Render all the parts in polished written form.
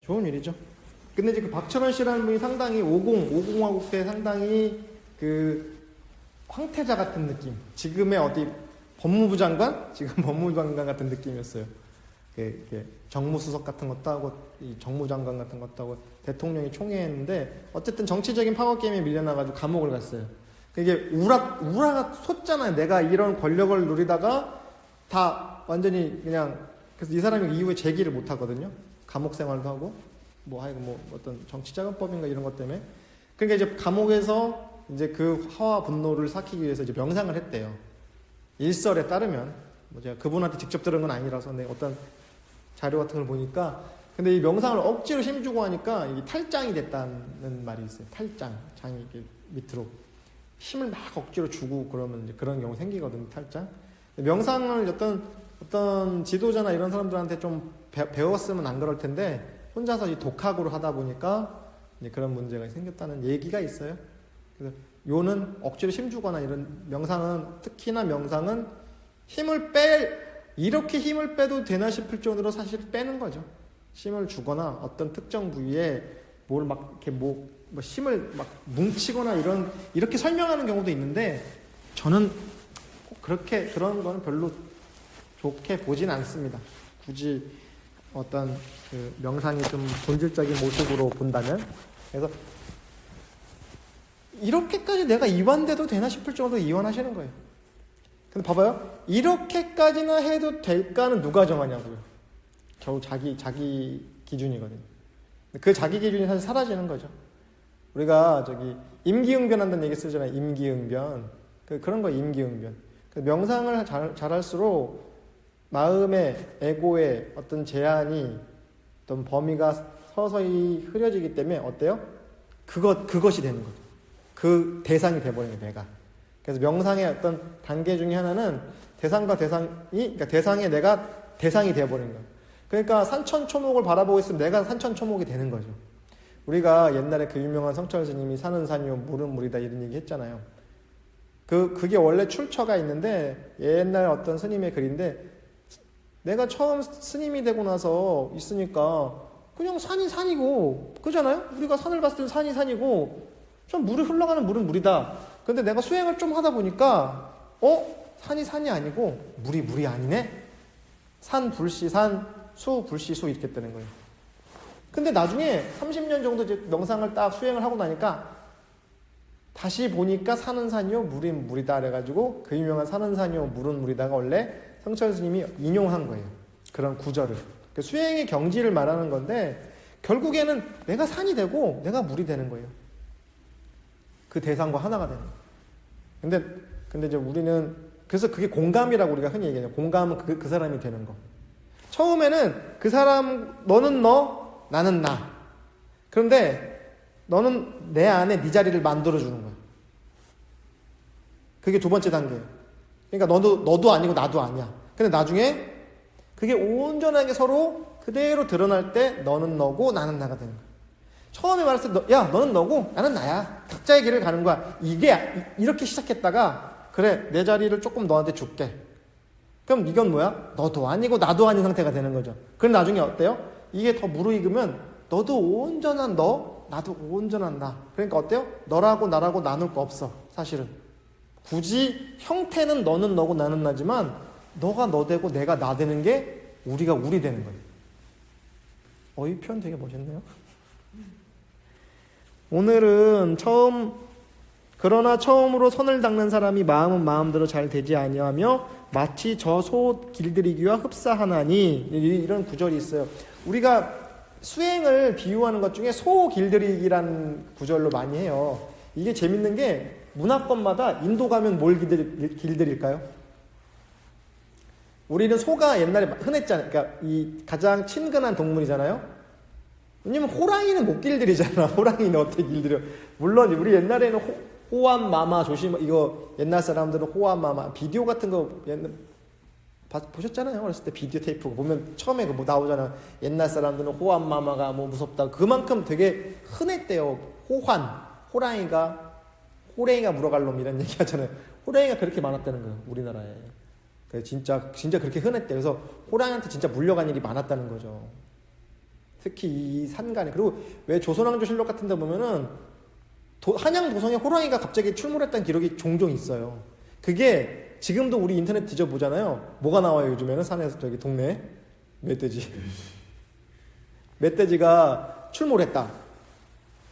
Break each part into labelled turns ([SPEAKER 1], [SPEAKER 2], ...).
[SPEAKER 1] 좋은 일이죠. 근데 이제 그 박철원 씨라는 분이 상당히 50하고 때 상당히 그 황태자 같은 느낌. 지금의 어디 법무부 장관? 지금 법무부 장관 같은 느낌이었어요. 이렇게 정무수석 같은 것도 하고, 이 정무장관 같은 것도 하고, 대통령이 총회했는데, 어쨌든 정치적인 파워게임에 밀려나가지고 감옥을 갔어요. 이게 우라가 솟잖아요. 내가 이런 권력을 누리다가 다 완전히 그냥, 그래서 이 사람이 이후에 재기를 못 하거든요. 감옥 생활도 하고, 어떤 정치자금법인가 이런 것 때문에. 그러니까 이제 감옥에서 이제 그 화와 분노를 삭히기 위해서 이제 명상을 했대요. 일설에 따르면, 제가 그분한테 직접 들은 건 아니라서, 어떤 자료 같은 걸 보니까, 근데 이 명상을 억지로 힘주고 하니까 이게 탈장이 됐다는 말이 있어요. 탈장. 장이 이렇게 밑으로. 힘을 막 억지로 주고 그러면 이제 그런 경우 생기거든요. 탈장. 명상을 어떤 지도자나 이런 사람들한테 좀 배웠으면 안 그럴 텐데, 혼자서 이 독학으로 하다 보니까 이제 그런 문제가 생겼다는 얘기가 있어요. 그래서 요는 억지로 힘주거나 이런 명상은, 특히나 명상은 이렇게 힘을 빼도 되나 싶을 정도로 사실 빼는 거죠. 힘을 주거나 어떤 특정 부위에 뭘 막 이렇게 힘을 막 뭉치거나 이렇게 설명하는 경우도 있는데, 저는 꼭 그런 거는 별로 좋게 보진 않습니다. 굳이 어떤 그 명상이 좀 본질적인 모습으로 본다면. 그래서 이렇게까지 내가 이완돼도 되나 싶을 정도로 이완하시는 거예요. 근데 봐봐요. 이렇게까지나 해도 될까는 누가 정하냐고요. 겨우 자기 기준이거든요. 그 자기 기준이 사실 사라지는 거죠. 우리가 임기응변 한다는 얘기 쓰잖아요. 임기응변. 그런 거 임기응변. 명상을 잘할수록 마음의 에고의 어떤 제한이, 어떤 범위가 서서히 흐려지기 때문에 어때요? 그것이 되는 거죠. 그 대상이 돼버리는 거예요, 내가. 그래서 명상의 어떤 단계 중에 하나는 그러니까 대상에 내가 대상이 돼버리는 거예요. 그러니까 산천초목을 바라보고 있으면 내가 산천초목이 되는 거죠. 우리가 옛날에 그 유명한 성철 스님이 산은 산이요 물은 물이다 이런 얘기 했잖아요. 그게 원래 출처가 있는데, 옛날 어떤 스님의 글인데, 내가 처음 스님이 되고 나서 있으니까 그냥 산이 산이고, 그잖아요? 우리가 산을 봤을 때 산이 산이고, 좀 물이 흘러가는 물은 물이다. 근데 내가 수행을 좀 하다 보니까 산이 산이 아니고 물이 아니네? 산 불시 산, 수 불시 수 이렇게 되는 거예요. 근데 나중에 30년 정도 이제 명상을 딱 수행을 하고 나니까 다시 보니까 산은 산이요 물은 물이다 그래가지고 그 유명한 산은 산이요 물은 물이다가 원래 성철 스님이 인용한 거예요. 그런 구절을. 수행의 경지를 말하는 건데, 결국에는 내가 산이 되고 내가 물이 되는 거예요. 그 대상과 하나가 되는 거예요. 근데 이제 우리는, 그래서 그게 공감이라고 우리가 흔히 얘기해요. 공감은 그 사람이 되는 거. 처음에는 그 사람, 너는 너, 나는 나. 그런데 너는 내 안에 네 자리를 만들어주는 거야. 그게 두 번째 단계예요. 그러니까 너도 아니고 나도 아니야. 근데 나중에 그게 온전하게 서로 그대로 드러날 때 너는 너고 나는 나가 되는 거야. 처음에 말했을 때 야 너는 너고 나는 나야. 각자의 길을 가는 거야. 이렇게 시작했다가 그래 내 자리를 조금 너한테 줄게. 그럼 이건 뭐야? 너도 아니고 나도 아닌 상태가 되는 거죠. 그럼 나중에 어때요? 이게 더 무르익으면 너도 온전한 너, 나도 온전한 나. 그러니까 어때요? 너라고 나라고 나눌 거 없어. 사실은. 굳이 형태는 너는 너고 나는 나지만 너가 너 되고 내가 나 되는 게 우리가 우리 되는 거예요. 이 표현 되게 멋있네요. 오늘은 그러나 처음으로 선을 닦는 사람이 마음은 마음대로 잘 되지 아니하며 마치 저 소 길들이기와 흡사하나니, 이런 구절이 있어요. 우리가 수행을 비유하는 것 중에 소 길들이기라는 구절로 많이 해요. 이게 재밌는 게 문화권마다 인도 가면 뭘 길들일까요? 우리는 소가 옛날에 흔했잖아요. 그러니까 이 가장 친근한 동물이잖아요. 왜냐면 호랑이는 못 길들이잖아. 호랑이는 어떻게 길들여? 물론 우리 옛날에는 호암 마마 이거 옛날 사람들은 호암 마마 비디오 같은 거 보셨잖아요. 어렸을 때 비디오 테이프 보면 처음에 뭐 나오잖아. 옛날 사람들은 호암 마마가 뭐 무섭다. 그만큼 되게 흔했대요. 호랑이가 물어갈 놈 이런 얘기 하잖아요. 호랑이가 그렇게 많았다는 거예요. 우리나라에. 진짜 그렇게 흔했대요. 그래서 호랑이한테 진짜 물려간 일이 많았다는 거죠. 특히 이 산간에. 그리고 왜 조선왕조실록 같은 데 보면은 한양 도성에 호랑이가 갑자기 출몰했다는 기록이 종종 있어요. 그게 지금도 우리 인터넷 뒤져보잖아요. 뭐가 나와요 요즘에는? 산에서 저기 동네에 멧돼지가 출몰했다.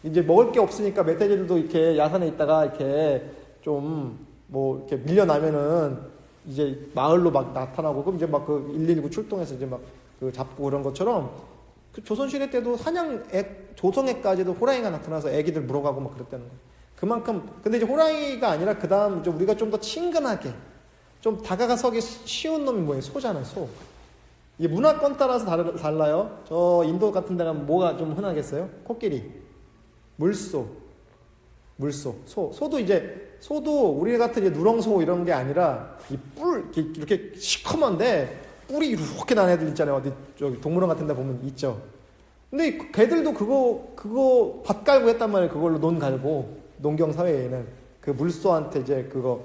[SPEAKER 1] 이제 먹을 게 없으니까 멧돼지들도 이렇게 야산에 있다가 이렇게 좀 뭐 이렇게 밀려나면은 이제 마을로 막 나타나고, 그럼 이제 막 그 119 출동해서 이제 막 그 잡고 그런 것처럼, 그 조선시대 때도 조성에까지도 호랑이가 나타나서 애기들 물어가고 막 그랬다는 거예요. 그만큼. 근데 이제 호랑이가 아니라 그 다음 이제 우리가 좀 더 친근하게 좀 다가가서기 쉬운 놈이 뭐예요? 소잖아요, 소. 이게 문화권 따라서 달라요. 저 인도 같은 데 가면 뭐가 좀 흔하겠어요? 코끼리, 물소, 소도 우리 같은 이제 누렁소 이런 게 아니라 이렇게 시커먼데 뿔이 이렇게 난 애들 있잖아요. 어디 저기 동물원 같은 데 보면 있죠. 근데 걔들도 그거 밭 갈고 했단 말이에요. 그걸로 논 갈고, 농경 사회에는 그 물소한테 이제 그거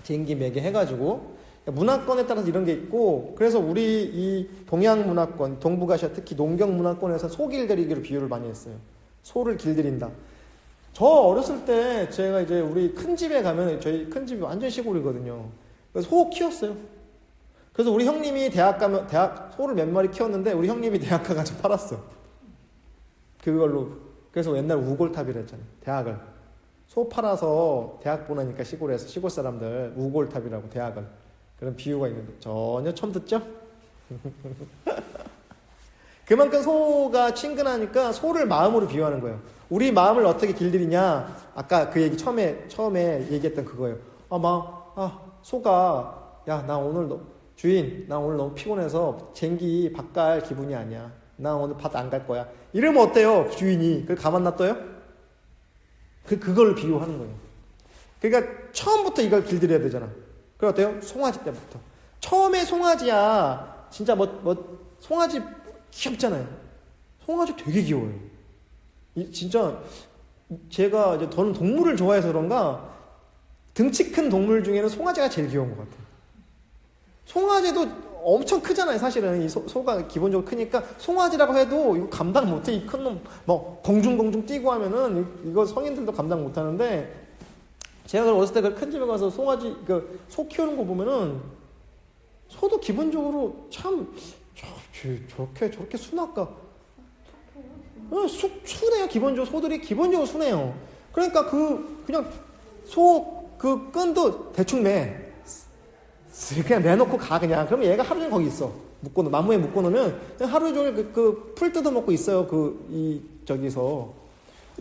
[SPEAKER 1] 쟁기 매개 해가지고. 문화권에 따라서 이런 게 있고, 그래서 우리 이 동양 문화권, 동북아시아 특히 농경 문화권에서 소 길들이기로 비유를 많이 했어요. 소를 길들인다. 저 어렸을 때 제가 이제 우리 큰 집에 가면, 저희 큰 집이 완전 시골이거든요. 그래서 소 키웠어요. 그래서 우리 형님이 대학 가면, 소를 몇 마리 키웠는데 우리 형님이 대학 가가지고 팔았어. 그걸로. 그래서 옛날 우골탑이라 했잖아요. 대학을. 소 팔아서 대학 보내니까 시골에서, 시골 사람들 우골탑이라고, 대학을. 그런 비유가 있는데 전혀 처음 듣죠? 그만큼 소가 친근하니까 소를 마음으로 비유하는 거예요. 우리 마음을 어떻게 길들이냐? 아까 그 얘기 처음에 얘기했던 그거예요. 소가, 야, 주인, 나 오늘 너무 피곤해서 쟁기 밥 갈 기분이 아니야. 나 오늘 밭 안 갈 거야. 이러면 어때요? 주인이 그걸 가만 놔둬요? 그걸 비유하는 거예요. 그러니까 처음부터 이걸 길들여야 되잖아. 그래 어때요? 송아지 때부터. 처음에 송아지야 진짜 송아지 귀엽잖아요. 송아지 되게 귀여워요. 진짜 제가 이제 저는 동물을 좋아해서 그런가 등치 큰 동물 중에는 송아지가 제일 귀여운 것 같아요. 송아지도 엄청 크잖아요. 사실은 이 소가 기본적으로 크니까 송아지라고 해도 이거 감당 못해. 이 큰 놈 뭐 공중공중 뛰고 하면은 이거 성인들도 감당 못하는데, 제가 어렸을 때 그 큰 집에 가서 송아지 소 키우는 거 보면은 소도 기본적으로 참 저렇게 순할까? 순해요. 기본적으로 소들이 기본적으로 순해요. 그러니까 그냥 소 그 끈도 대충 그냥 내놓고 가 그냥. 그러면 얘가 하루 종일 거기 있어. 나무에 묶어놓으면 그냥 하루 종일 풀 뜯어먹고 있어요. 저기서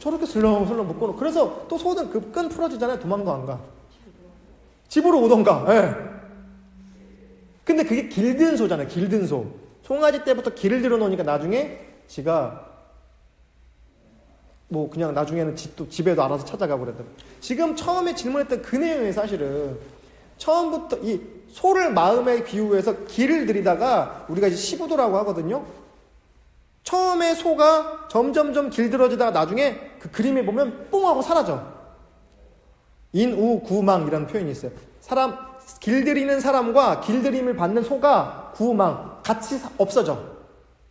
[SPEAKER 1] 저렇게 슬렁슬렁 묶어놓고. 그래서 또 소는 그 끈 풀어지잖아요. 도망도 안 가. 집으로 오던가. 예. 근데 그게 길든 소잖아요. 길든 소. 송아지 때부터 길을 들여놓으니까 나중에 지가 그냥 나중에는 집에도 알아서 찾아가고 그랬다. 지금 처음에 질문했던 그 내용이 사실은 처음부터 이 소를 마음에 비유해서 길을 들이다가 우리가 이제 시부도라고 하거든요. 처음에 소가 점점점 길들어지다가 나중에 그 그림에 보면 뽕 하고 사라져. 인우구망이라는 표현이 있어요. 길들이는 사람과 길들임을 받는 소가 구망 같이 없어져.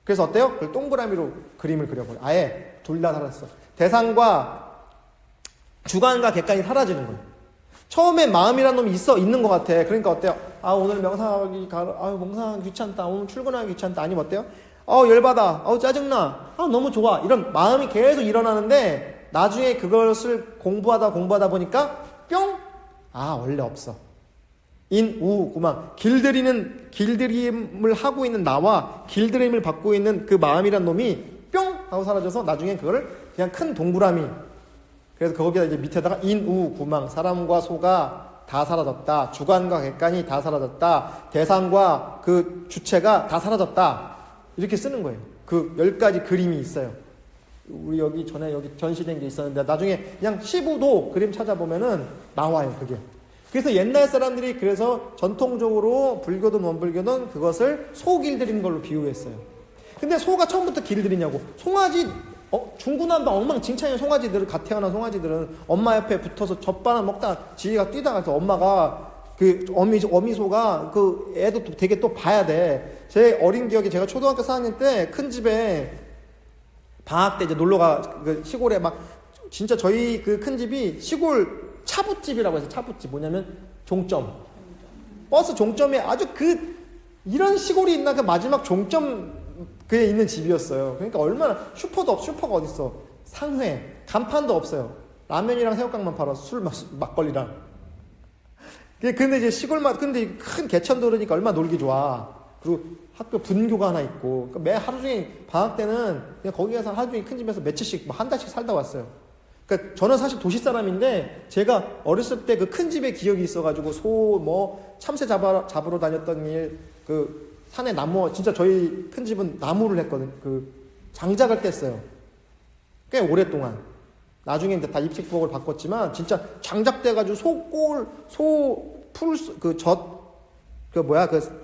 [SPEAKER 1] 그래서 어때요? 그걸 동그라미로 그림을 그려버려. 아예 둘 다 사라졌어. 대상과 주관과 객관이 사라지는 거예요. 처음에 마음이라는 놈이 있는 것 같아. 그러니까 어때요? 오늘 명상하기 명상하기 귀찮다. 오늘 출근하기 귀찮다. 아니면 어때요? 열받아. 짜증나. 너무 좋아. 이런 마음이 계속 일어나는데 나중에 그것을 공부하다 보니까 뿅! 원래 없어. 인우구망. 길들임을 하고 있는 나와 길들임을 받고 있는 그 마음이란 놈이 뿅! 하고 사라져서 나중에 그거를 그냥 큰 동그라미. 그래서 거기다 이제 밑에다가 인우구망. 사람과 소가 다 사라졌다. 주관과 객관이 다 사라졌다. 대상과 그 주체가 다 사라졌다. 이렇게 쓰는 거예요. 그 10가지 그림이 있어요. 우리 여기 전시된 게 있었는데 나중에 그냥 시부도 그림 찾아보면은 나와요. 그게. 그래서 옛날 사람들이 그래서 전통적으로 불교든 원불교든 그것을 소 길들이는 걸로 비유했어요. 근데 소가 처음부터 길들이냐고. 송아지 중구난방 엉망진창인 송아지들은, 갓 태어난 송아지들은 엄마 옆에 붙어서 젖바나 먹다가 지가 뛰다가서 엄마가 어미소가 애도 되게 또 봐야 돼. 제 어린 기억에 제가 초등학교 4학년 때 큰 집에 방학 때 이제 놀러가 그 시골에 막 진짜 저희 그 큰 집이 시골 차부집이라고 해서 차부집 뭐냐면 종점 버스 종점에 아주 그 이런 시골이 있나 그 마지막 종점 그에 있는 집이었어요. 그러니까 얼마나 슈퍼가 어딨어. 상회 간판도 없어요. 라면이랑 새우깡만 팔아. 술 막걸리랑. 근데 이제 근데 큰 개천도로니까 얼마나 놀기 좋아. 그리고 학교 분교가 하나 있고. 그러니까 매 하루 종일 방학 때는 그냥 거기 가서 하루 종일 큰 집에서 며칠씩 한 달씩 살다 왔어요. 그러니까 저는 사실 도시 사람인데 제가 어렸을 때 그 큰 집에 기억이 있어가지고 참새 잡으러 다녔던 일, 그 산에 나무, 진짜 저희 큰 집은 나무를 했거든. 그 장작을 뗐어요. 꽤 오랫동안. 나중에 이제 다 입식부업을 바꿨지만 진짜 장작 떼가지고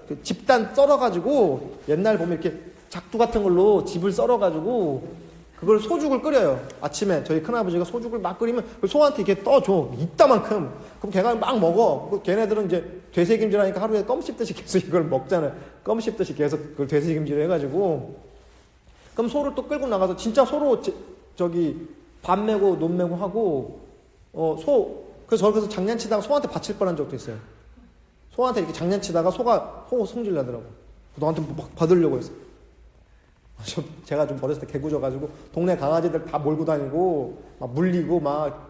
[SPEAKER 1] 그 집단 썰어가지고 옛날 보면 이렇게 작두 같은 걸로 집을 썰어가지고 그걸 소죽을 끓여요. 아침에 저희 큰아버지가 소죽을 막 끓이면 소한테 이렇게 떠줘. 이따만큼. 그럼 걔가 막 먹어. 걔네들은 이제 되새김질 하니까 하루에 껌 씹듯이 계속 이걸 먹잖아요. 껌 씹듯이 계속 그걸 되새김질 해가지고. 그럼 소를 또 끌고 나가서 진짜 소로 밥 메고 논 메고 하고, 그래서 저기서 장난치다가 소한테 받칠 뻔한 적도 있어요. 소한테 이렇게 장난치다가 소가 성질 나더라고. 너한테 막 받으려고 했어. 제가 좀 어렸을 때 개구져가지고 동네 강아지들 다 몰고 다니고 막 물리고 막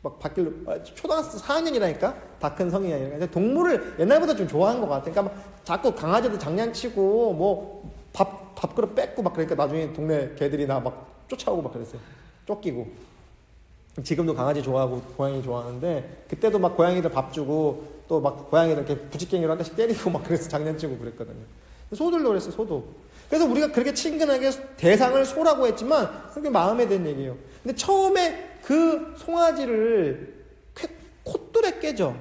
[SPEAKER 1] 밖길로 초등학생 4학년이라니까 다 큰 성인이 아니라 동물을 옛날보다 좀 좋아한 것 같아. 그러니까 막 자꾸 강아지들 장난치고 뭐 밥그릇 뺏고 막 그러니까 나중에 동네 개들이 나 막 쫓아오고 막 그랬어요. 쫓기고. 지금도 강아지 좋아하고 고양이 좋아하는데 그때도 막 고양이들 밥 주고 또 막 고양이들 이렇게 부직갱이로 한 대씩 때리고 막 그래서 장난치고 그랬거든요. 소들도 그랬어요. 소도. 그래서 우리가 그렇게 친근하게 대상을 소라고 했지만 그게 마음에 든 얘기예요. 근데 처음에 그 송아지를 콧줄에 깨져.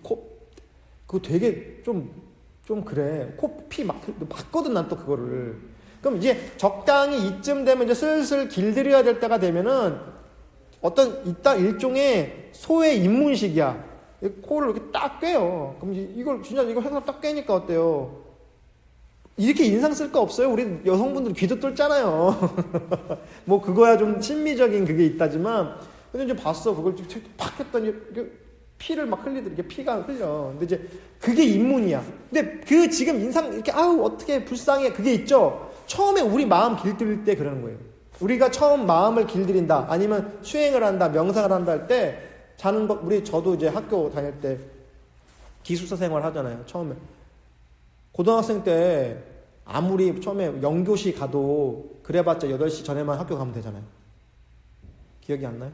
[SPEAKER 1] 그거 되게 좀 그래. 피 맞거든 난 또 그거를. 그럼 이제 적당히 이쯤 되면 이제 슬슬 길들여야 될 때가 되면은 이따 일종의 소의 입문식이야. 코를 이렇게 딱 꿰요. 그럼 이걸 해서 딱 꿰니까 어때요? 이렇게 인상 쓸 거 없어요? 우리 여성분들 귀도 뚫잖아요. 뭐 그거야 좀 친미적인 그게 있다지만 근데 이제 봤어. 그걸 팍 했더니 피를 막 흘리더니 피가 흘려. 근데 이제 그게 입문이야. 근데 그 지금 인상 이렇게 어떻게 불쌍해 그게 있죠. 처음에 우리 마음 길들일 때 그러는 거예요. 우리가 처음 마음을 길들인다 아니면 수행을 한다 명상을 한다 할 때 저도 이제 학교 다닐 때 기숙사 생활 하잖아요. 처음에 고등학생 때 아무리 처음에 영교시 가도 그래봤자 8시 전에만 학교 가면 되잖아요. 기억이 안 나요?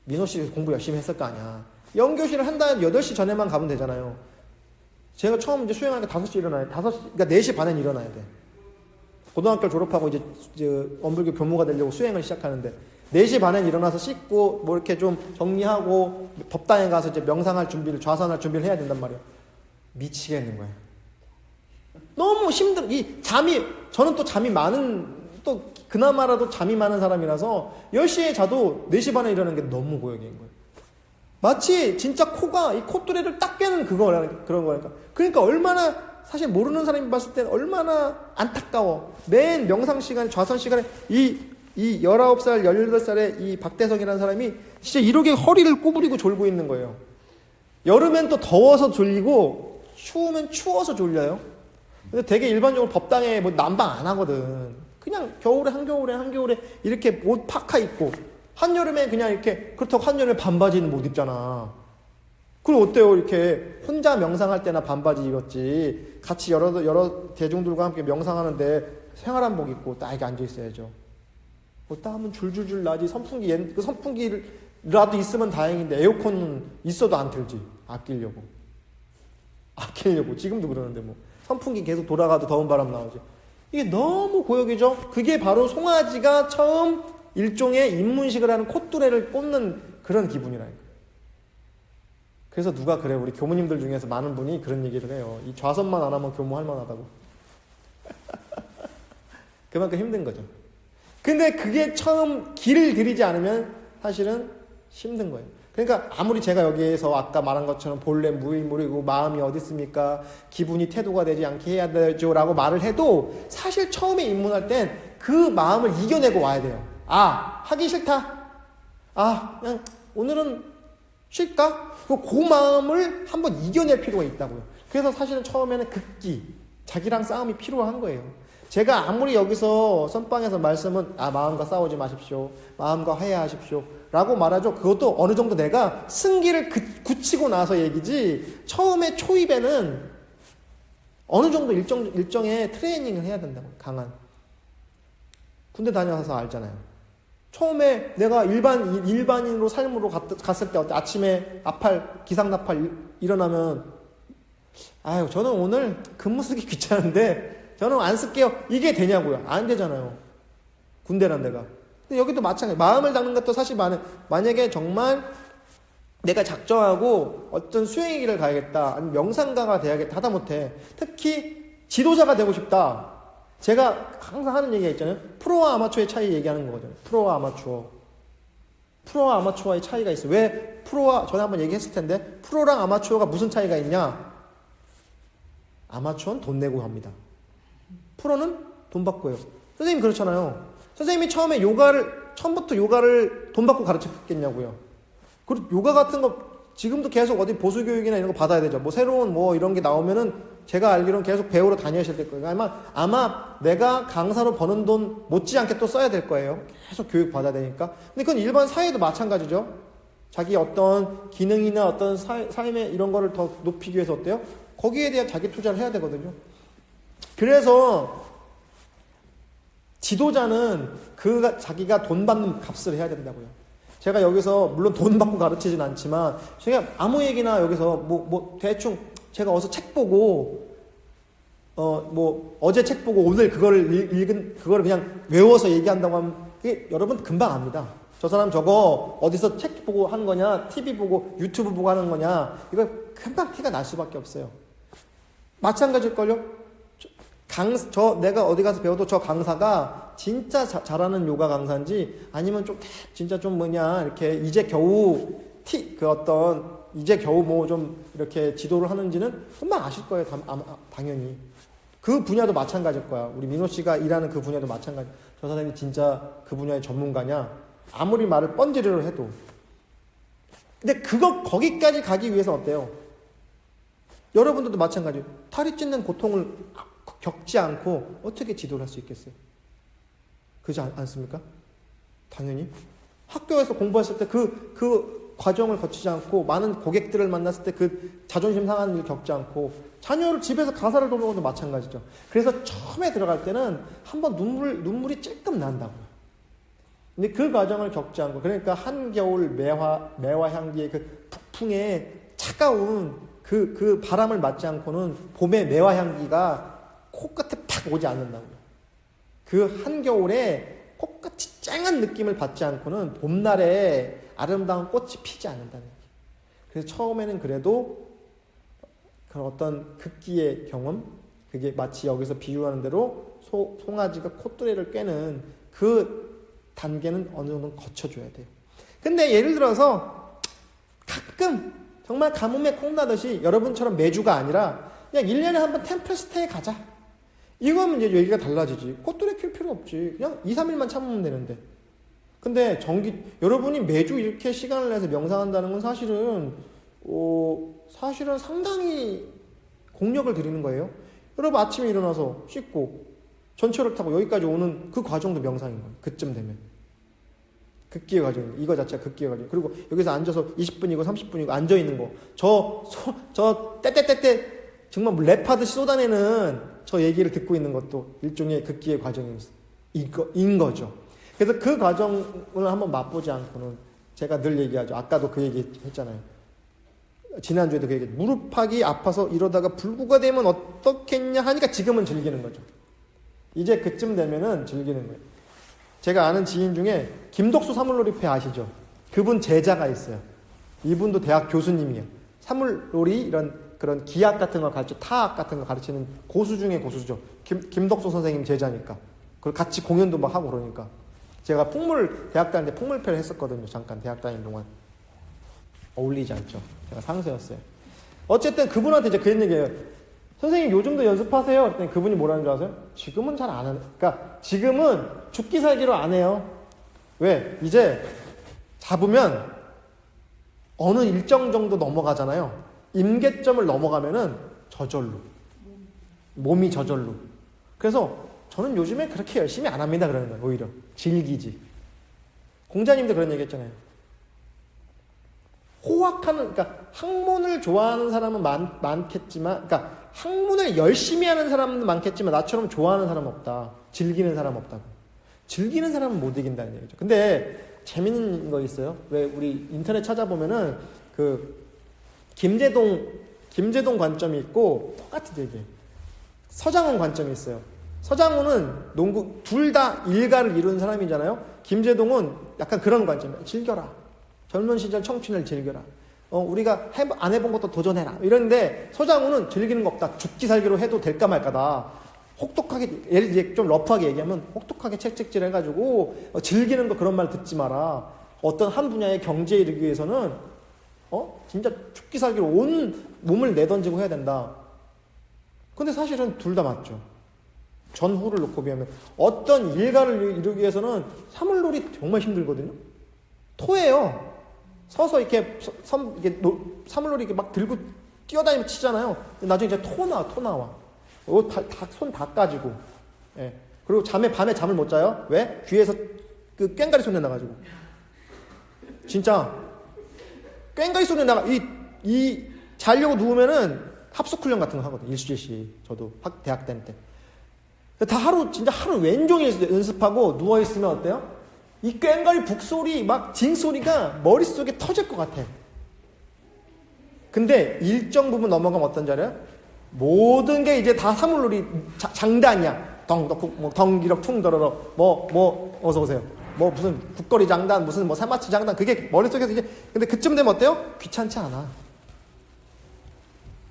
[SPEAKER 1] 민호 씨 공부 열심히 했을 거 아니야. 영교시를 한다면 8시 전에만 가면 되잖아요. 제가 처음 이제 수행하니까 5시 일어나요. 그러니까 4시 반엔 일어나야 돼. 고등학교 졸업하고 이제 원불교 교무가 되려고 수행을 시작하는데 4시 반엔 일어나서 씻고 뭐 이렇게 좀 정리하고 법당에 가서 이제 명상할 준비를 좌선할 준비를 해야 된단 말이에요. 미치겠는 거예요. 너무 저는 또 잠이 또 그나마라도 잠이 많은 사람이라서 10시에 자도 4시 반에 일어나는 게 너무 고역인 거예요. 마치 진짜 이 콧뚜레를 딱 깨는 그런 거니까. 그러니까 얼마나 사실 모르는 사람이 봤을 때는 얼마나 안타까워. 맨 명상 시간에, 좌선 시간에 이 19살, 18살의 이 박대성이라는 사람이 진짜 이렇게 허리를 구부리고 졸고 있는 거예요. 여름엔 또 더워서 졸리고 추우면 추워서 졸려요. 근데 되게 일반적으로 법당에 뭐 난방 안 하거든. 그냥 겨울에 한겨울에 이렇게 옷 파카 입고 한여름에 그냥 이렇게 그렇다고 한여름에 반바지는 못 입잖아. 그럼 어때요? 이렇게 혼자 명상할 때나 반바지 입었지. 같이 여러 대중들과 함께 명상하는데 생활한복 입고 딱 이렇게 앉아 있어야죠. 땀은 줄줄줄 나지. 그 선풍기라도 있으면 다행인데 에어컨은 있어도 안 틀지. 아끼려고. 지금도 그러는데 뭐. 선풍기 계속 돌아가도 더운 바람 나오지. 이게 너무 고역이죠. 그게 바로 송아지가 처음 일종의 입문식을 하는 콧뚜레를 꽂는 그런 기분이라니까. 그래서 누가 그래 우리 교무님들 중에서 많은 분이 그런 얘기를 해요. 이 좌선만 안 하면 교무할 만하다고. 그만큼 힘든 거죠. 근데 그게 처음 길을 들이지 않으면 사실은 힘든 거예요. 그러니까 아무리 제가 여기에서 아까 말한 것처럼 본래 무일무리고 마음이 어디 있습니까? 기분이 태도가 되지 않게 해야 되죠 라고 말을 해도 사실 처음에 입문할 땐 그 마음을 이겨내고 와야 돼요. 아, 하기 싫다. 아, 그냥 오늘은 쉴까? 그 마음을 한번 이겨낼 필요가 있다고요. 그래서 사실은 처음에는 극기, 자기랑 싸움이 필요한 거예요. 제가 아무리 여기서 선방에서 말씀은 마음과 싸우지 마십시오. 마음과 화해하십시오. 라고 말하죠. 그것도 어느 정도 내가 승기를 굳히고 나서 얘기지, 처음에 초입에는 어느 정도 일정의 트레이닝을 해야 된다고. 강한. 군대 다녀서 알잖아요. 처음에 내가 일반인으로 삶으로 갔을 때 아침에 기상나팔 일어나면 저는 오늘 근무 쓰기 귀찮은데 저는 안 쓸게요. 이게 되냐고요. 안 되잖아요. 군대란 데가. 근데 여기도 마찬가지. 마음을 닦는 것도 사실 만약에 정말 내가 작정하고 어떤 수행의 길을 가야겠다, 아니면 명상가가 돼야겠다, 하다못해 특히 지도자가 되고 싶다. 제가 항상 하는 얘기가 있잖아요. 프로와 아마추어의 차이 얘기하는 거거든요. 프로와 아마추어의 차이가 있어요. 왜 전에 한번 얘기했을 텐데, 프로랑 아마추어가 무슨 차이가 있냐? 아마추어는 돈 내고 합니다. 프로는 돈 받고 해요. 선생님 그렇잖아요. 선생님이 처음부터 요가를 돈 받고 가르쳤겠냐고요. 그리고 요가 같은 거 지금도 계속 어디 보수교육이나 이런 거 받아야 되죠. 새로운 이런 게 나오면은 제가 알기로는 계속 배우러 다녀야 될 거예요. 아마 내가 강사로 버는 돈 못지않게 또 써야 될 거예요. 계속 교육 받아야 되니까. 근데 그건 일반 사회도 마찬가지죠. 자기 어떤 기능이나 어떤 삶의 이런 거를 더 높이기 위해서 어때요? 거기에 대한 자기 투자를 해야 되거든요. 그래서 지도자는 자기가 돈 받는 값을 해야 된다고요. 제가 여기서 물론 돈 받고 가르치진 않지만 제가 아무 얘기나 여기서 대충 제가 어서 책 보고 어제 책 보고 오늘 그거를 그냥 외워서 얘기한다고 하면 이게 여러분 금방 압니다. 저 사람 저거 어디서 책 보고 하는 거냐, TV 보고 유튜브 보고 하는 거냐, 이거 금방 티가 날 수밖에 없어요. 마찬가지일걸요? 내가 어디 가서 배워도 저 강사가 진짜 잘하는 요가 강사인지 아니면 진짜 이렇게 이제 겨우 좀 이렇게 지도를 하는지는 금방 아실 거예요. 당연히. 그 분야도 마찬가지일 거야. 우리 민호 씨가 일하는 그 분야도 마찬가지. 저 사람이 진짜 그 분야의 전문가냐? 아무리 말을 뻔지르르 해도. 근데 거기까지 가기 위해서는 어때요? 여러분들도 마찬가지예요. 탈이 찢는 고통을 겪지 않고 어떻게 지도를 할 수 있겠어요? 그렇지 않습니까? 당연히. 학교에서 공부했을 때 그 과정을 거치지 않고 많은 고객들을 만났을 때 그 자존심 상하는 일을 겪지 않고 자녀를 집에서 가사를 돕는 것도 마찬가지죠. 그래서 처음에 들어갈 때는 한번 눈물이 찔끔 난다고요. 근데 그 과정을 겪지 않고, 그러니까 한겨울 매화 향기의 그 북풍의 차가운 그 바람을 맞지 않고는 봄의 매화 향기가 코끝에 팍 오지 않는다고요. 그 한겨울에 코끝이 쨍한 느낌을 받지 않고는 봄날에 아름다운 꽃이 피지 않는다는 얘기예요. 그래서 처음에는 그래도 그런 어떤 극기의 경험, 그게 마치 여기서 비유하는 대로 송아지가 콧뚜레를 꿰는 그 단계는 어느 정도 거쳐줘야 돼요. 근데 예를 들어서 가끔 정말 가뭄에 콩나듯이 여러분처럼 매주가 아니라 그냥 1년에 한 번 템플스테이 가자. 이거면 이제 얘기가 달라지지. 콧뚜레 킬 필요 없지. 그냥 2, 3일만 참으면 되는데. 근데 여러분이 매주 이렇게 시간을 내서 명상한다는 건 사실은 상당히 공력을 들이는 거예요. 여러분 아침에 일어나서 씻고 전철을 타고 여기까지 오는 그 과정도 명상인 거예요. 그쯤 되면. 극기의 과정입니다. 이거 자체가 극기의 과정. 그리고 여기서 앉아서 20분이고 30분이고 앉아있는 거. 저 떼떼떼떼 정말 랩하듯이 쏟아내는 저 얘기를 듣고 있는 것도 일종의 극기의 과정인 거죠. 그래서 그 과정을 한번 맛보지 않고는 제가 늘 얘기하죠. 아까도 그 얘기 했잖아요. 지난주에도 그 얘기, 무릎팍이 아파서 이러다가 불구가 되면 어떻겠냐 하니까 지금은 즐기는 거죠. 이제 그쯤 되면은 즐기는 거예요. 제가 아는 지인 중에 김덕수 사물놀이패 아시죠? 그분 제자가 있어요. 이분도 대학 교수님이에요. 사물놀이 이런 그런 기악 같은 거 타악 같은 거 가르치는 고수 중에 고수죠. 김덕수 선생님 제자니까. 그리고 같이 공연도 막 하고 그러니까. 제가 대학 다닐 때 풍물패를 했었거든요. 잠깐 대학 다니는 동안. 어울리지 않죠. 제가 상세였어요. 어쨌든 그분한테 이제 그런 얘기예요. 선생님 요즘도 연습하세요? 그랬더니 그분이 뭐라는 줄 아세요? 지금은 잘 안 하는, 그러니까 지금은 죽기 살기로 안 해요. 왜? 이제 잡으면 어느 일정 정도 넘어가잖아요. 임계점을 넘어가면은 저절로. 몸이 저절로. 그래서 저는 요즘에 그렇게 열심히 안 합니다. 그러는 거예요. 오히려. 즐기지. 공자님도 그런 얘기 했잖아요. 호학하는, 그러니까 학문을 좋아하는 사람은 많겠지만, 그러니까 학문을 열심히 하는 사람은 많겠지만 나처럼 좋아하는 사람은 없다. 즐기는 사람 없다고. 즐기는 사람은 못 이긴다는 얘기죠. 근데 재밌는 거 있어요. 왜 우리 인터넷 찾아보면은 그 김제동 관점이 있고 똑같은 얘기예요. 서장훈 관점이 있어요. 서장훈은 농구 둘 다 일가를 이룬 사람이잖아요. 김제동은 약간 그런 관점이에요. 즐겨라. 젊은 시절 청춘을 즐겨라. 우리가 안 해본 것도 도전해라. 이런데 서장훈은 즐기는 거 없다. 죽기 살기로 해도 될까 말까다. 혹독하게, 예를 좀 러프하게 얘기하면 혹독하게 채찍질 해가지고 즐기는 거 그런 말 듣지 마라. 어떤 한 분야의 경제에 이르기 위해서는 진짜 죽기 살기로 온 몸을 내던지고 해야 된다. 근데 사실은 둘 다 맞죠. 전후를 놓고 비하면 어떤 일가를 이루기 위해서는 사물놀이 정말 힘들거든요. 토해요. 서서 이렇게 사물놀이 이렇게 막 들고 뛰어다니면 치잖아요. 나중에 이제 토 나와. 손 다 까지고. 예. 그리고 밤에 잠을 못 자요. 왜? 귀에서 그 꽹가리 소리 나가지고. 진짜 꽹가리 소리 나가. 이 자려고 누우면은 합숙훈련 같은 거 하거든요. 일주일씩. 저도 대학 다닐 때. 다 진짜 하루 왼종일 연습하고 누워있으면 어때요? 이 꽹가리 북소리, 막 징소리가 머릿속에 터질 것 같아. 근데 일정 부분 넘어가면 어떤 줄 알아요? 모든 게 이제 다 사물놀이 장단이야. 덩기럭 퉁더러러 어서오세요. 무슨 국거리 장단, 무슨 사마치 장단, 그게 머릿속에서 이제, 근데 그쯤 되면 어때요? 귀찮지 않아.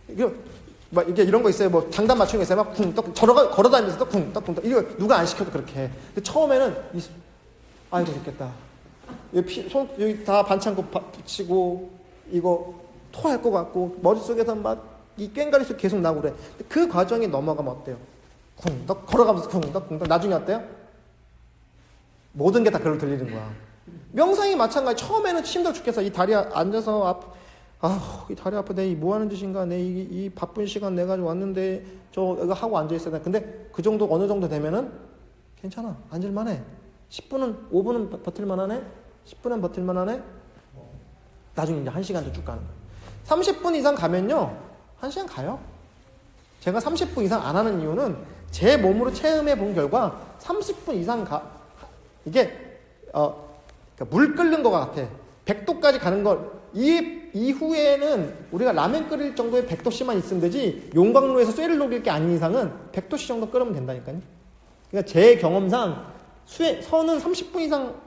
[SPEAKER 1] 이게 이런 거 있어요. 장단 맞추는 거 있어요. 막 쿵떡 걸어다니면서 쿵떡 이거 누가 안 시켜도 그렇게 해. 근데 처음에는 아이고 좋겠다. 여기 다 반창고 붙이고 이거 토할 것 같고 머릿속에서 막 이 꽹가리 소리 계속 나고 그래. 그 과정이 넘어가면 어때요? 쿵떡 걸어가면서 쿵떡 나중에 어때요? 모든 게 다 그걸로 들리는 거야. 명상이 마찬가지. 처음에는 힘들어 죽겠어. 이 다리 앉아서 이 다리 아파. 내 뭐 하는 짓인가? 내 이 바쁜 시간 내가 왔는데 이거 하고 앉아 있어야 돼. 근데 그 정도 어느 정도 되면은 괜찮아. 앉을만해. 10분은 5분은 버틸만하네. 10분은 버틸만하네. 나중에 이제 1시간도 쭉 가는 거야. 30분 이상 가면요. 1시간 가요. 제가 30분 이상 안 하는 이유는 제 몸으로 체험해 본 결과 30분 이상 이게 그러니까 물 끓는 것 같아. 100도까지 가는 걸 이후에는 우리가 라면 끓일 정도의 100도씨만 있으면 되지 용광로에서 쇠를 녹일 게 아닌 이상은 100도씨 정도 끓으면 된다니까요. 그러니까 제 경험상 선은 30분 이상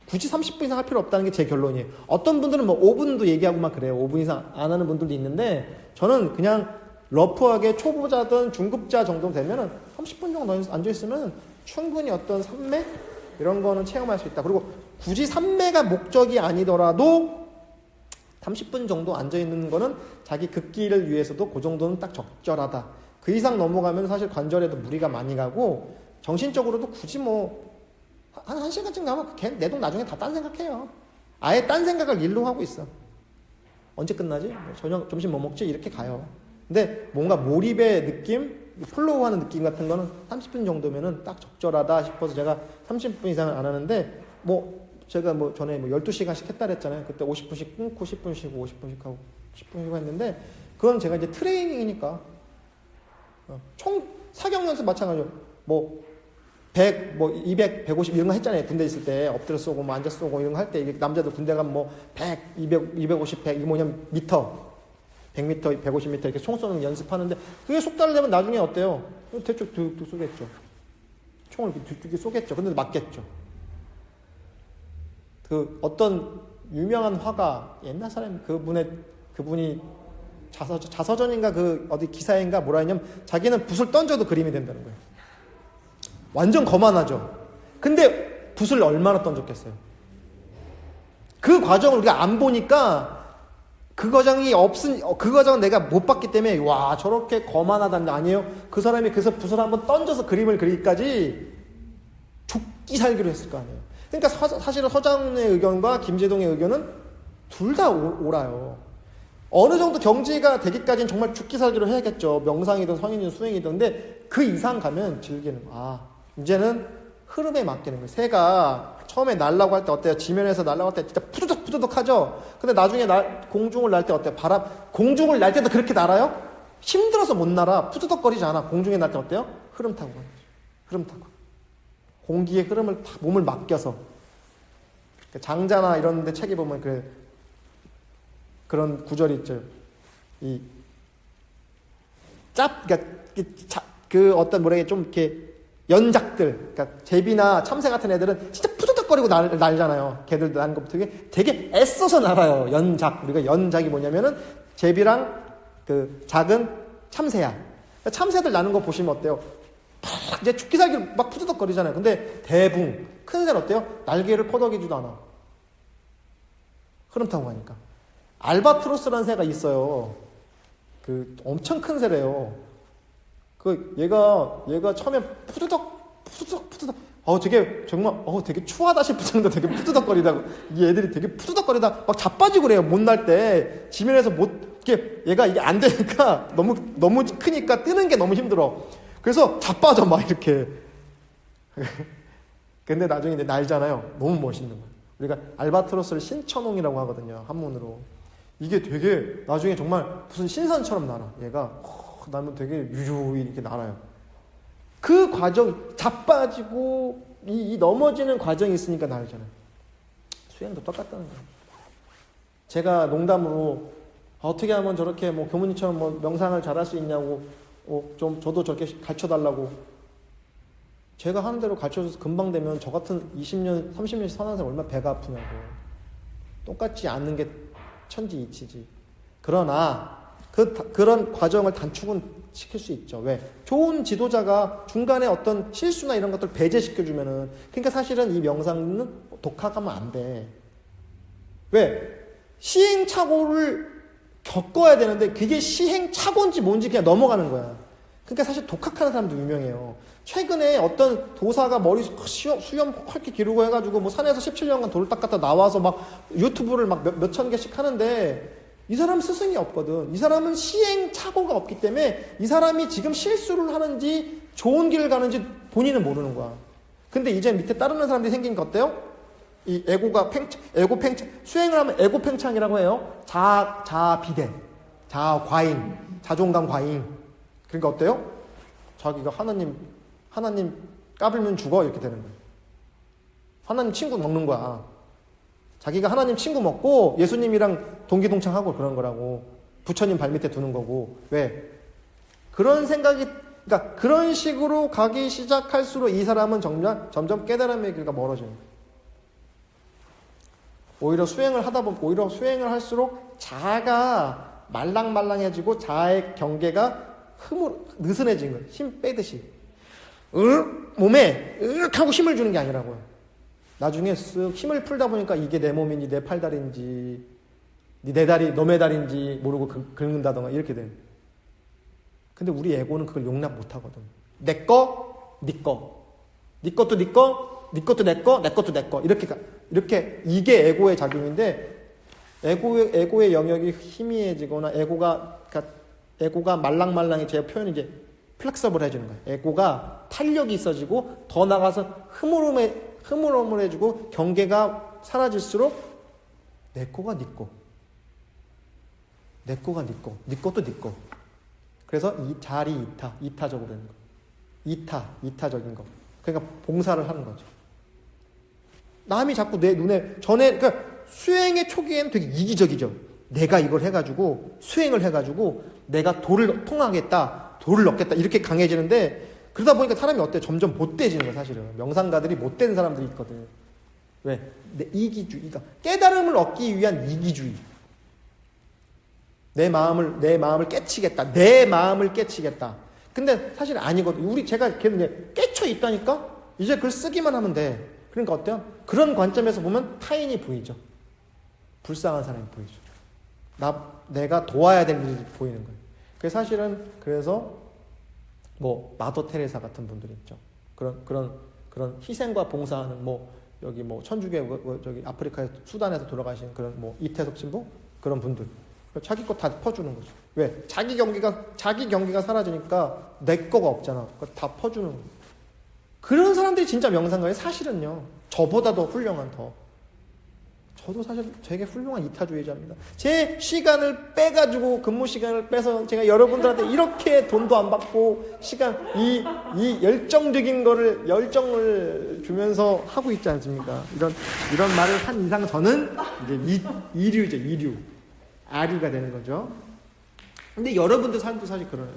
[SPEAKER 1] 굳이 30분 이상 할 필요 없다는 게 제 결론이에요. 어떤 분들은 5분도 얘기하고 막 그래요. 5분 이상 안 하는 분들도 있는데 저는 그냥 러프하게 초보자든 중급자 정도 되면은 30분 정도 앉아있으면 충분히 어떤 산매? 이런 거는 체험할 수 있다. 그리고 굳이 산매가 목적이 아니더라도 30분 정도 앉아있는 거는 자기 극기를 위해서도 그 정도는 딱 적절하다. 그 이상 넘어가면 사실 관절에도 무리가 많이 가고 정신적으로도 굳이 한 1시간쯤 가면 내 돈 나중에 다 딴 생각해요. 아예 딴 생각을 일로 하고 있어. 언제 끝나지? 저녁, 점심 뭐 먹지? 이렇게 가요. 근데 뭔가 몰입의 느낌, 플로우하는 느낌 같은 거는 30분 정도면은 딱 적절하다 싶어서 제가 30분 이상은 안 하는데, 제가 전에 12시간씩 했다 그랬잖아요. 그때 50분씩 끊고 10분 쉬고 50분씩 하고 10분 쉬고 했는데, 그건 제가 이제 트레이닝이니까. 총 사격 연습 마찬가지로 100, 200, 150 이런 거 했잖아요. 군대 있을 때 엎드려 쏘고 앉아 쏘고 이런 거 할 때 남자들 군대 가면 100, 200, 250, 100 이게 뭐냐면 미터 100m, 150m 이렇게 총 쏘는 연습하는데 그게 속달을 내면 나중에 어때요? 대충 툭툭 쏘겠죠. 총을 이렇게 툭툭 쏘겠죠. 근데 맞겠죠. 그 어떤 유명한 화가 옛날 사람 그분이 자서전인가 어디 기사인가 뭐라 했냐면 자기는 붓을 던져도 그림이 된다는 거예요. 완전 거만하죠. 근데 붓을 얼마나 던졌겠어요. 그 과정을 우리가 안 보니까 그 과정이 그 과정은 내가 못 봤기 때문에 와 저렇게 거만하다는 거 아니에요. 그 사람이 그래서 붓을 한번 던져서 그림을 그리기까지 죽기 살기로 했을 거 아니에요. 그러니까 사실은 서장훈의 의견과 김재동의 의견은 둘 다 옳아요. 어느 정도 경지가 되기까지는 정말 죽기 살기로 해야겠죠. 명상이든 성인이든 수행이든. 근데 그 이상 가면 즐기는 거. 이제는 흐름에 맡기는 거예요. 새가 처음에 날라고 할 때 어때요? 지면에서 날라고 할 때 진짜 푸드덕푸드덕 하죠? 근데 나중에 공중을 날 때 어때요? 공중을 날 때도 그렇게 날아요? 힘들어서 못 날아. 푸드덕거리지 않아. 공중에 날 때 어때요? 흐름 타고 가는 거죠. 흐름 타고. 공기의 흐름을 다 몸을 맡겨서. 장자나 이런 데 책에 보면 그런 구절이 있죠. 좀 이렇게 연작들, 그러니까 제비나 참새 같은 애들은 진짜 푸드덕거리고 날잖아요. 걔들도 나는 것부터 되게 애써서 날아요. 연작. 우리가 연작이 뭐냐면은 제비랑 그 작은 참새야. 그러니까 참새들 나는 거 보시면 어때요? 이제 죽기 살기 막 푸드덕거리잖아요. 근데 대붕, 큰 새는 어때요? 날개를 퍼덕이지도 않아. 흐름 타고 가니까. 알바트로스라는 새가 있어요. 엄청 큰 새래요. 얘가 처음에 푸드덕. 되게 정말 되게 추하다 싶을 정도 되게 푸드덕거리다고. 이 애들이 되게 푸드덕거리다 막 자빠지고 그래요. 못 날 때 지면에서 얘가 이게 안 되니까 너무 크니까 뜨는 게 너무 힘들어. 그래서 자빠져 막 이렇게. 근데 나중에 이제 날잖아요. 너무 멋있는 거예요. 우리가 알바트로스를 신천홍이라고 하거든요. 한문으로. 이게 되게 나중에 정말 무슨 신선처럼 날아. 얘가 날면 되게 유유히 이렇게 날아요. 그 과정, 자빠지고 이 넘어지는 과정이 있으니까 날잖아요. 수행도 똑같다는 거예요. 제가 농담으로 어떻게 하면 저렇게 교무님처럼 명상을 잘할 수 있냐고 좀 저도 저렇게 가르쳐달라고. 제가 하는 대로 가르쳐줘서 금방 되면 저 같은 20년, 30년씩 사는 사람 얼마나 배가 아프냐고. 똑같지 않는 게 천지이치지. 그러나 그런 과정을 단축은 시킬 수 있죠. 왜? 좋은 지도자가 중간에 어떤 실수나 이런 것들 배제시켜주면은. 그러니까 사실은 이 명상은 독학하면 안 돼. 왜? 시행착오를 겪어야 되는데 그게 시행착오인지 뭔지 그냥 넘어가는 거야. 그러니까 사실 독학하는 사람도 유명해요. 최근에 어떤 도사가 머리 수염 헐게 기르고 해가지고 산에서 17년간 돌을 닦았다 나와서 막 유튜브를 막 몇천 개씩 하는데 이 사람 스승이 없거든. 이 사람은 시행착오가 없기 때문에 이 사람이 지금 실수를 하는지 좋은 길을 가는지 본인은 모르는 거야. 근데 이제 밑에 따르는 사람들이 생긴 거 어때요? 이 에고 팽창, 수행을 하면 에고 팽창이라고 해요. 자비대, 자과잉, 자존감 과잉. 그러니까 어때요? 자기가 하나님 까불면 죽어 이렇게 되는 거예요. 하나님 친구 먹는 거야. 자기가 하나님 친구 먹고 예수님이랑 동기동창하고 그런 거라고. 부처님 발밑에 두는 거고. 왜? 그런 생각이, 그러니까 그런 식으로 가기 시작할수록 이 사람은 점점 깨달음의 길과 멀어지는 거예요. 오히려 수행을 하다 보면, 오히려 수행을 할수록 자아가 말랑말랑해지고 자아의 경계가 느슨해진 거예요. 힘 빼듯이. 몸에 하고 힘을 주는 게 아니라고요. 나중에 쓱 힘을 풀다 보니까 이게 내 몸인지 내 팔다리인지 내 다리 너의 다리인지 모르고 긁는다던가 이렇게 돼요. 근데 우리 에고는 그걸 용납 못하거든. 내 거, 네 거. 네 것도 네 거, 네 것도 내 거, 내 것도 내 거. 이렇게 이게 에고의 작용인데 에고의 영역이 희미해지거나 에고가 말랑말랑해. 제 표현이 이제 플렉서블 해지는 거예요. 에고가 탄력이 있어지고 더 나가서 흐물흐물해지고 경계가 사라질수록 내 거가 네 거. 내 거가 네 거. 네 것도 네 거. 그래서 이타적으로 되는 거. 이타적인 거. 그러니까 봉사를 하는 거죠. 남이 자꾸 내 눈에 그러니까 수행의 초기에는 되게 이기적이죠. 내가 이걸 해가지고 수행을 해가지고 내가 도를 통하겠다, 도를 넣겠다 이렇게 강해지는데 그러다 보니까 사람이 어때? 점점 못돼지는 거야 사실은. 명상가들이 못된 사람들이 있거든. 왜? 이기주의. 그러니까 깨달음을 얻기 위한 이기주의. 내 마음을 깨치겠다. 내 마음을 깨치겠다. 근데 사실 아니거든. 제가 걔는 이제 깨쳐 있다니까? 이제 그걸 쓰기만 하면 돼. 그러니까 어때요? 그런 관점에서 보면 타인이 보이죠. 불쌍한 사람이 보이죠. 내가 도와야 될 일이 보이는 거예요. 그래서 사실은 그래서 뭐 마더 테레사 같은 분들이 있죠. 그런 희생과 봉사하는 여기 천주교 저기 아프리카에 수단에서 돌아가신 그런 이태석 신부 그런 분들 자기 거 다 퍼주는 거죠. 왜? 자기 경기가 사라지니까 내 거가 없잖아. 다 퍼주는 거예요. 그런 사람들이 진짜 명상가예요. 사실은요. 저보다도 훌륭한 저도 사실 되게 훌륭한 이타주의자입니다. 제 시간을 빼가지고 근무 시간을 빼서 제가 여러분들한테 이렇게 돈도 안 받고 이 열정적인 거를 열정을 주면서 하고 있지 않습니까? 이런 말을 한 이상 저는 이제 이류죠, 이류. 아류가 되는 거죠. 근데 여러분들 삶도 사실 그러네요.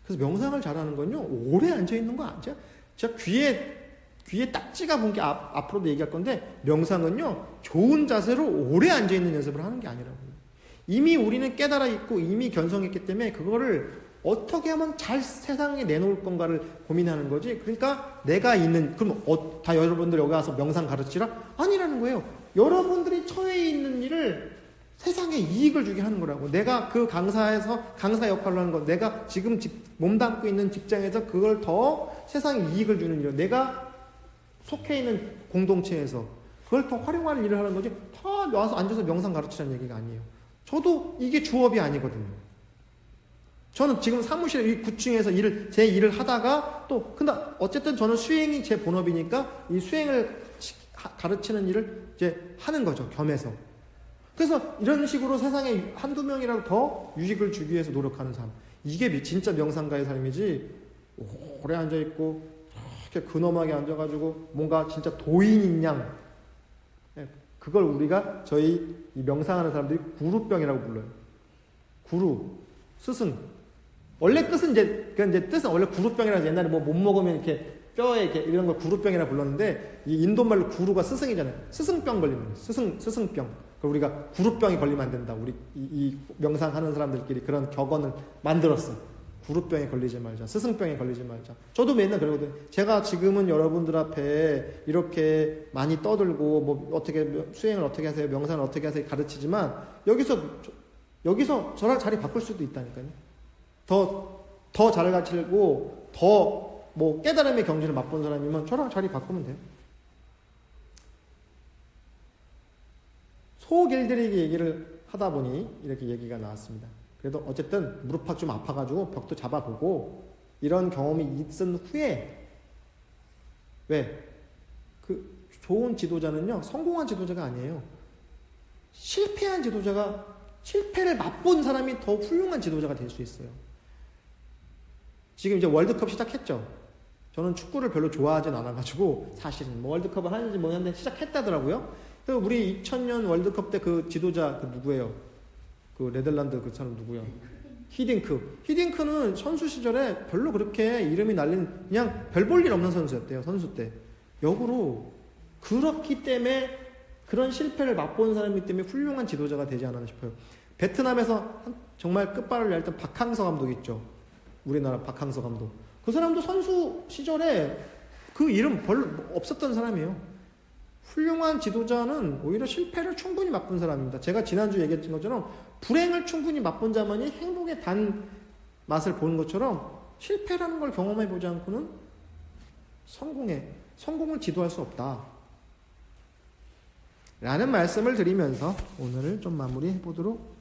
[SPEAKER 1] 그래서 명상을 잘하는 건요, 오래 앉아있는 거 아니죠? 제가 귀에 딱지가 본 게 앞으로도 얘기할 건데, 명상은요, 좋은 자세로 오래 앉아있는 연습을 하는 게 아니라고요. 이미 우리는 깨달아 있고, 이미 견성했기 때문에, 그거를 어떻게 하면 잘 세상에 내놓을 건가를 고민하는 거지. 그러니까, 그럼 다 여러분들 여기 와서 명상 가르치라? 아니라는 거예요. 여러분들이 처해 있는 일을 세상에 이익을 주게 하는 거라고. 내가 그 강사 역할을 하는 거, 내가 지금 몸담고 있는 직장에서 그걸 더 세상에 이익을 주는 일, 내가 속해 있는 공동체에서 그걸 더 활용하는 일을 하는 거지, 다 와서 앉아서 명상 가르치라는 얘기가 아니에요. 저도 이게 주업이 아니거든요. 저는 지금 사무실 이 9층에서 제 일을 하다가 근데 어쨌든 저는 수행이 제 본업이니까 이 수행을 가르치는 일을 이제 하는 거죠, 겸해서. 그래서 이런 식으로 세상에 한두 명이라도 더 유익을 주기 위해서 노력하는 삶. 이게 진짜 명상가의 삶이지, 오래 앉아있고, 이렇게 근엄하게 앉아가지고, 뭔가 진짜 도인인 양. 그걸 우리가 이 명상하는 사람들이 구루병이라고 불러요. 구루, 스승. 원래 뜻은 뜻은 원래 구루병이라서 옛날에 못 먹으면 이렇게 뼈에 이런 걸 구루병이라고 불렀는데, 이 인도말로 구루가 스승이잖아요. 스승병 걸리는 거예요. 스승병. 우리가 구루병이 걸리면 안 된다. 우리 이 명상하는 사람들끼리 그런 격언을 만들었어. 구루병에 걸리지 말자. 스승병에 걸리지 말자. 저도 맨날 그러거든요. 제가 지금은 여러분들 앞에 이렇게 많이 떠들고 어떻게 수행을 어떻게 하세요, 명상을 어떻게 하세요 가르치지만 여기서 저랑 자리 바꿀 수도 있다니까요. 더 잘 가르치고 더 깨달음의 경지를 맛본 사람이면 저랑 자리 바꾸면 돼요. 소길들에게 얘기를 하다 보니 이렇게 얘기가 나왔습니다. 그래도 어쨌든 무릎팍 좀 아파가지고 벽도 잡아보고 이런 경험이 있은 후에 좋은 지도자는요, 성공한 지도자가 아니에요. 실패한 지도자가, 실패를 맛본 사람이 더 훌륭한 지도자가 될 수 있어요. 지금 이제 월드컵 시작했죠. 저는 축구를 별로 좋아하진 않아가지고 사실은 월드컵을 하는지 모르겠는데 시작했다더라고요. 우리 2000년 월드컵 때 그 지도자 누구예요? 그 네덜란드 그 사람 누구야? 히딩크는 선수 시절에 별로 그렇게 이름이 날린 그냥 별 볼 일 없는 선수였대요. 선수 때. 역으로 그렇기 때문에 그런 실패를 맛본 사람이기 때문에 훌륭한 지도자가 되지 않았나 싶어요. 베트남에서 정말 끝발을 냈던 박항서 감독 있죠. 우리나라 박항서 감독. 그 사람도 선수 시절에 그 이름 별로 없었던 사람이에요. 훌륭한 지도자는 오히려 실패를 충분히 맛본 사람입니다. 제가 지난주 얘기했던 것처럼 불행을 충분히 맛본 자만이 행복의 단 맛을 보는 것처럼 실패라는 걸 경험해보지 않고는 성공을 지도할 수 없다. 라는 말씀을 드리면서 오늘을 좀 마무리해보도록